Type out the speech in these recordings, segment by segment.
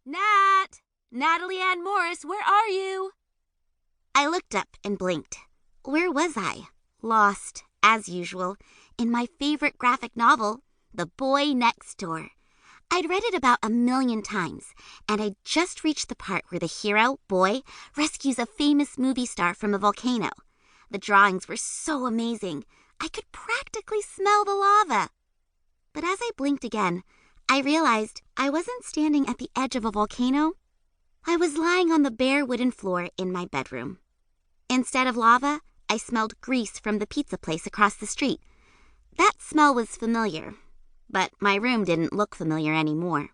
Nat! Natalie Ann Morris, where are you? I looked up and blinked. Where was I? Lost, as usual, in my favorite graphic novel, The Boy Next Door. I'd read it about 1,000,000 times, and I'd just reached the part where the hero, Boy, rescues a famous movie star from a volcano. The drawings were so amazing, I could practically smell the lava. But as I blinked again, I realized I wasn't standing at the edge of a volcano. I was lying on the bare wooden floor in my bedroom. Instead of lava, I smelled grease from the pizza place across the street. That smell was familiar, but my room didn't look familiar anymore.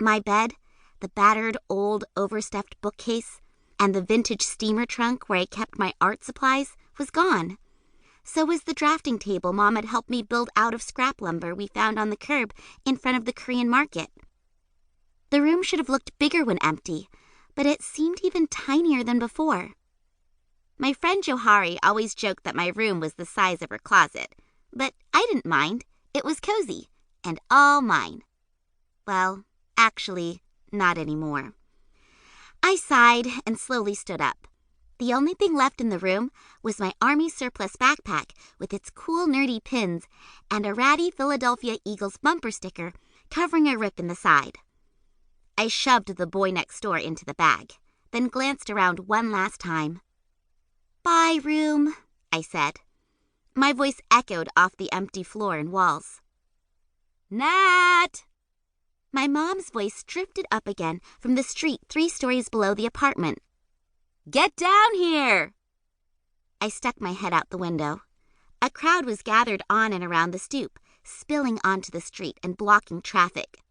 My bed, the battered old overstuffed bookcase, and the vintage steamer trunk where I kept my art supplies was gone. So was the drafting table Mom had helped me build out of scrap lumber we found on the curb in front of the Korean market. The room should have looked bigger when empty, but it seemed even tinier than before. My friend Johari always joked that my room was the size of her closet, but I didn't mind. It was cozy, and all mine. Well, actually, not anymore. I sighed and slowly stood up. The only thing left in the room was my Army surplus backpack with its cool nerdy pins and a ratty Philadelphia Eagles bumper sticker covering a rip in the side. I shoved the Boy Next Door into the bag, then glanced around one last time. "Bye, room," I said. My voice echoed off the empty floor and walls. "Nat!" My mom's voice drifted up again from the street 3 stories below the apartment. "Get down here!" I stuck my head out the window. A crowd was gathered on and around the stoop, spilling onto the street and blocking traffic.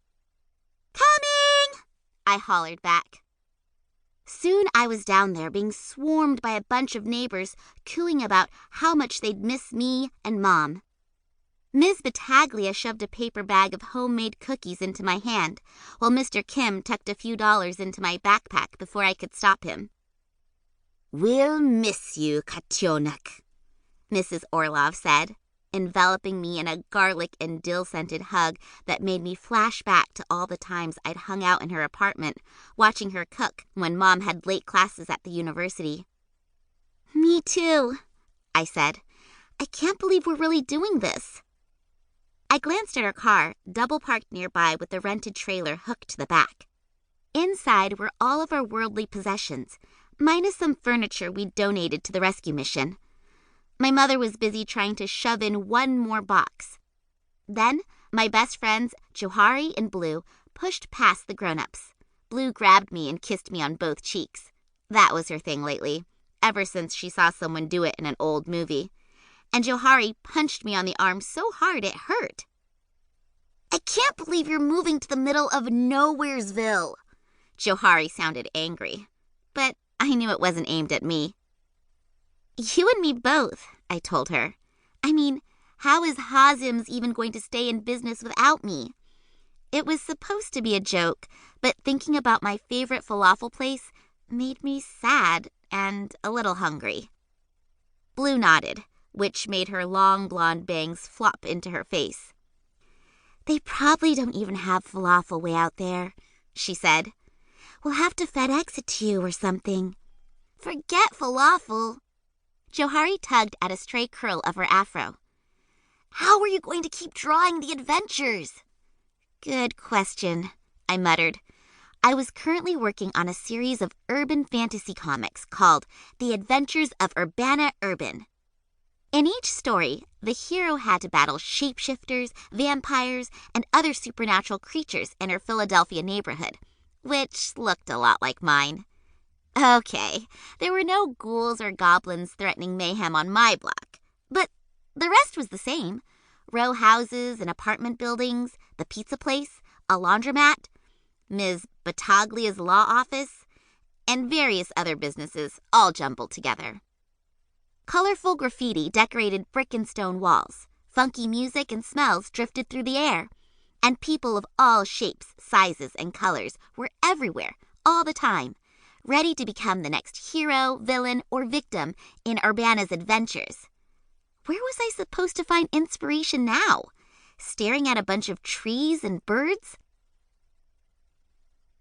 "Coming!" I hollered back. Soon I was down there being swarmed by a bunch of neighbors cooing about how much they'd miss me and Mom. Ms. Battaglia shoved a paper bag of homemade cookies into my hand, while Mr. Kim tucked a few dollars into my backpack before I could stop him. "We'll miss you, Katyonak," Mrs. Orlov said, enveloping me in a garlic and dill-scented hug that made me flash back to all the times I'd hung out in her apartment, watching her cook when Mom had late classes at the university. "Me too," I said. "I can't believe we're really doing this." I glanced at her car, double-parked nearby with the rented trailer hooked to the back. Inside were all of our worldly possessions, minus some furniture we'd donated to the rescue mission. My mother was busy trying to shove in one more box. Then, my best friends, Johari and Blue, pushed past the grown-ups. Blue grabbed me and kissed me on both cheeks. That was her thing lately, ever since she saw someone do it in an old movie. And Johari punched me on the arm so hard it hurt. "I can't believe you're moving to the middle of Nowheresville." Johari sounded angry, but I knew it wasn't aimed at me. "You and me both," I told her. "I mean, how is Hazim's even going to stay in business without me?" It was supposed to be a joke, but thinking about my favorite falafel place made me sad and a little hungry. Blue nodded, which made her long blonde bangs flop into her face. "They probably don't even have falafel way out there," she said. "We'll have to FedEx it to you or something." "Forget falafel." Johari tugged at a stray curl of her afro. "How are you going to keep drawing the adventures?" "Good question," I muttered. I was currently working on a series of urban fantasy comics called The Adventures of Urbana Urban. In each story, the hero had to battle shapeshifters, vampires, and other supernatural creatures in her Philadelphia neighborhood, which looked a lot like mine. Okay, there were no ghouls or goblins threatening mayhem on my block, but the rest was the same. Row houses and apartment buildings, the pizza place, a laundromat, Ms. Battaglia's law office, and various other businesses all jumbled together. Colorful graffiti decorated brick and stone walls, funky music and smells drifted through the air, and people of all shapes, sizes, and colors were everywhere, all the time, ready to become the next hero, villain, or victim in Urbana's adventures. Where was I supposed to find inspiration now? Staring at a bunch of trees and birds?